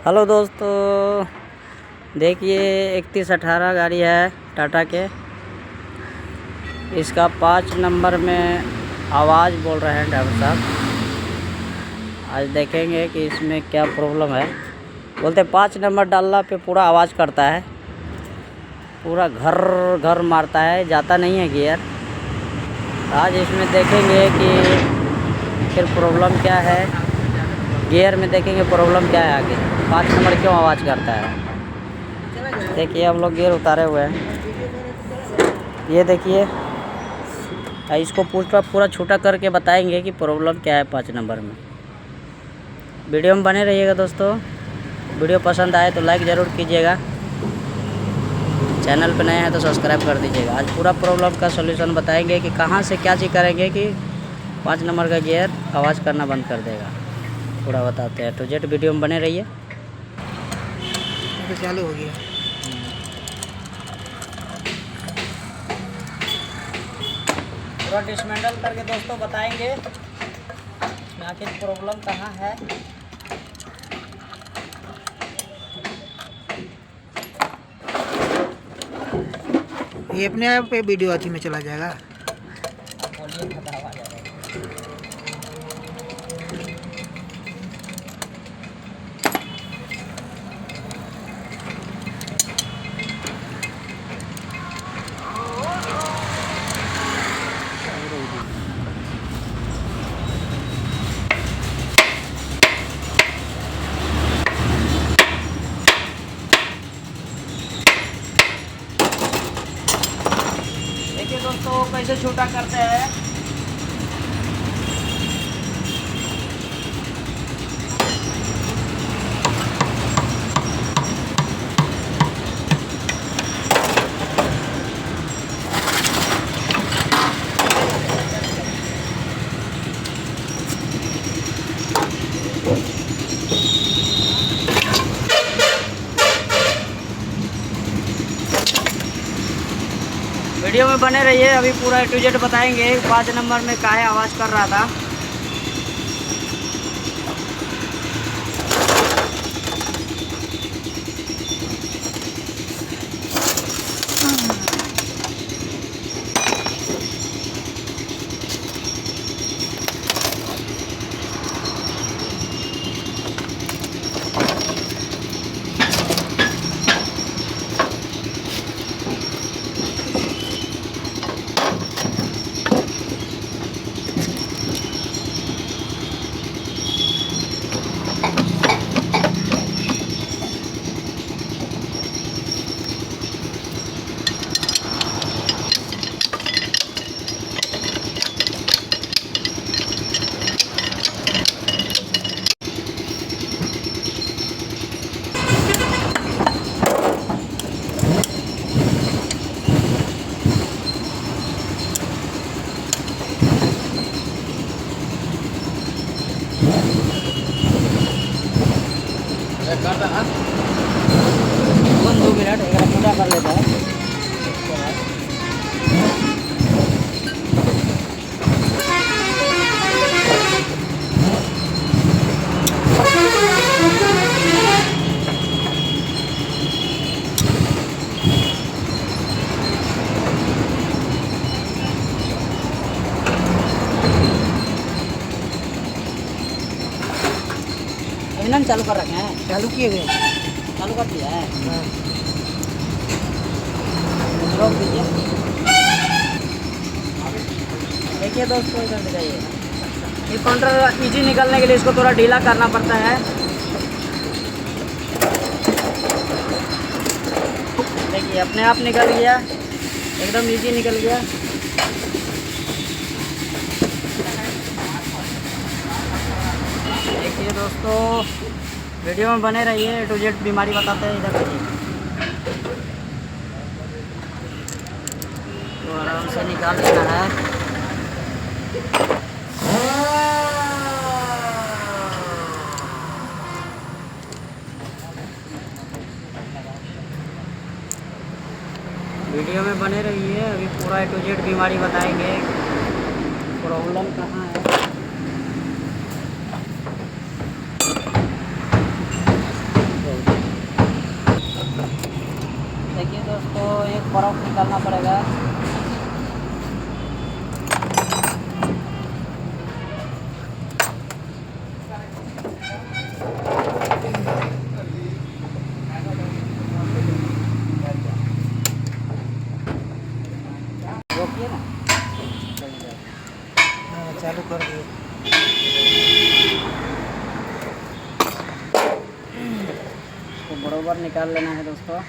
Hello दोस्तों, देखिए 3118 गाड़ी है टाटा के। इसका 5 नंबर में आवाज़ बोल रहे हैं ड्राइवर साहब। आज देखेंगे कि इसमें क्या प्रॉब्लम है। बोलते 5 नंबर डालना पे पूरा आवाज़ करता है, पूरा घर घर मारता है, जाता नहीं है गियर। आज इसमें देखेंगे कि फिर प्रॉब्लम क्या है, गियर में देखेंगे प्रॉब्लम क्या है, आगे 5 नंबर क्यों आवाज़ करता है। देखिए हम लोग गियर उतारे हुए हैं, ये देखिए। इसको पूरा छोटा करके बताएंगे कि प्रॉब्लम क्या है 5 नंबर में। वीडियो में बने रहिएगा दोस्तों। वीडियो पसंद आए तो लाइक ज़रूर कीजिएगा, चैनल पर नए हैं तो सब्सक्राइब कर दीजिएगा। आज पूरा प्रॉब्लम का सॉल्यूशन बताएंगे कि कहाँ से क्या चीज़ करेंगे कि 5 नंबर का गियर आवाज़ करना बंद कर देगा, पूरा बताते हैं। तो जेट वीडियो में बने रहिए। तो चालू हो गया। पूरा डिसमेंटल करके दोस्तों बताएंगे आखिर प्रॉब्लम कहाँ है। ये अपने आप पे वीडियो अच्छी में चला जाएगा। देखिए दोस्तों कैसे छोटा करते हैं। वीडियो में बने रहिए, अभी पूरा A to Z बताएंगे 5 नंबर में काहे आवाज़ कर रहा था। कौन 2 मिनट एक पूरा कर लेता है। इंजन चालू कर रखे हैं, चालू किए गए। चालू कर दिया है। रोक दीजिए। देखिए दोस्तों इधर दिखाइए, ये काउंटर इजी निकलने के लिए इसको थोड़ा ढीला करना पड़ता है। देखिए अपने आप निकल गया, एकदम इजी निकल गया। देखिए दोस्तों वीडियो में बने रहिए, A to Z बीमारी बताते हैं। इधर देखिए तो आराम से निकाल लेना है। वीडियो में बने रहिए, अभी पूरा A to Z बीमारी बताएंगे प्रॉब्लम कहाँ है। एक परत निकालना पड़ेगा। रोकिए ना, हाँ, चालू कर दिए। तो बराबर निकाल लेना है दोस्तों।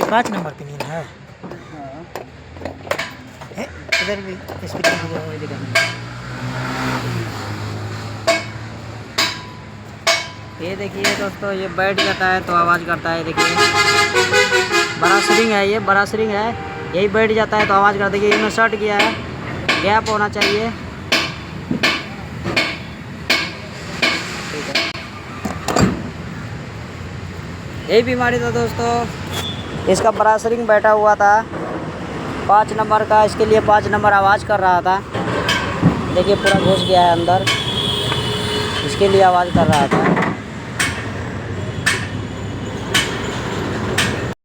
5 नंबर पिनियन है। हाँ, इधर भी स्पीकर ये देखिए दोस्तों, ये बैठ जाता है तो आवाज़ करता है। देखिए बड़ा स्प्रिंग है, ये बड़ा स्प्रिंग है, यही बैठ जाता है तो आवाज़ करता है। देखिए इसमें शर्ट गया है, गैप होना चाहिए। ठीक है, यही बीमारी था दोस्तों। इसका बड़ा स्प्रिंग बैठा हुआ था 5 नंबर का, इसके लिए 5 नंबर आवाज़ कर रहा था। देखिए पूरा घुस गया है अंदर, इसके लिए आवाज़ कर रहा था।